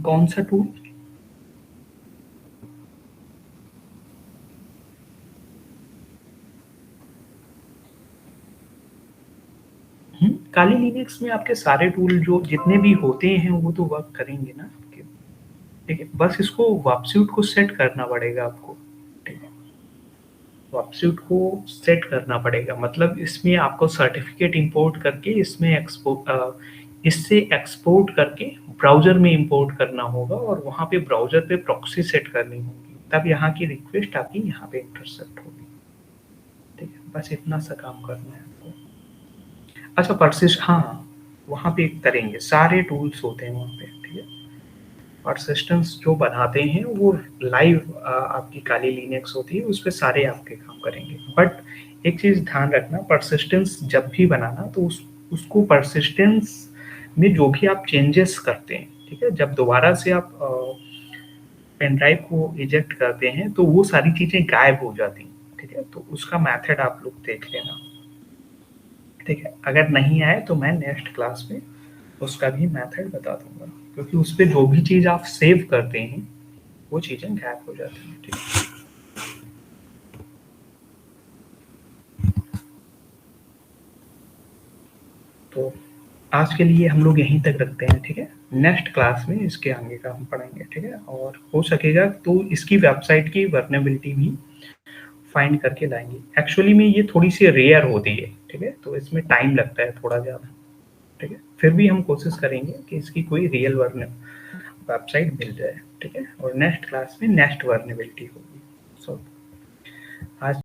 कौन सा टूल? काली लिनक्स में आपके सारे टूल जो जितने भी होते हैं वो तो वर्क करेंगे ना आपके। ठीक है, बस इसको वापसूट को सेट करना पड़ेगा आपको। ठीक है, वापसूट को सेट करना पड़ेगा, मतलब इसमें आपको सर्टिफिकेट इंपोर्ट करके इससे एक्सपोर्ट करके ब्राउजर में इंपोर्ट करना होगा और वहां पे ब्राउजर पे प्रॉक्सी सेट करनी होगी, तब यहाँ की रिक्वेस्ट आपकी यहाँ पे इंटरसेप्ट होगी। ठीक है, बस इतना सा काम करना है आपको। अच्छा, परसिस्ट, हाँ, वहाँ पे करेंगे, सारे टूल्स होते हैं वहाँ पे। ठीक है, परसिस्टेंस जो बनाते हैं वो लाइव आपकी काली लिनक्स होती है, उस पे सारे आपके काम करेंगे। बट एक चीज ध्यान रखना, परसिस्टेंस जब भी बनाना तो उसको परसिस्टेंस में जो भी आप चेंजेस करते हैं, ठीक है, जब दोबारा से आप पेन ड्राइव को इजेक्ट करते हैं तो वो सारी चीजें गायब हो जाती हैं। ठीक है, तो उसका मेथड आप लोग देख लेना। ठीक है, अगर नहीं आए तो मैं नेक्स्ट क्लास में उसका भी मेथड बता दूंगा, क्योंकि उस पे जो भी चीज आप सेव करते हैं वो चीजें गायब हो जाती हैं। ठीक है, तो आज के लिए हम लोग यहीं तक रखते हैं। ठीक है, नेक्स्ट क्लास में इसके आगे का हम पढ़ेंगे। ठीक है, और हो सकेगा तो इसकी वेबसाइट की वर्नेबिलिटी भी फाइंड करके लाएंगे। एक्चुअली में ये थोड़ी सी रेयर होती है। ठीक है, तो इसमें टाइम लगता है थोड़ा ज़्यादा। ठीक है, फिर भी हम कोशिश करेंगे कि इसकी कोई रियल वर्न वेबसाइट मिल जाए। ठीक है, और नेक्स्ट क्लास में नेक्स्ट वर्नेबिलिटी होगी। सो आज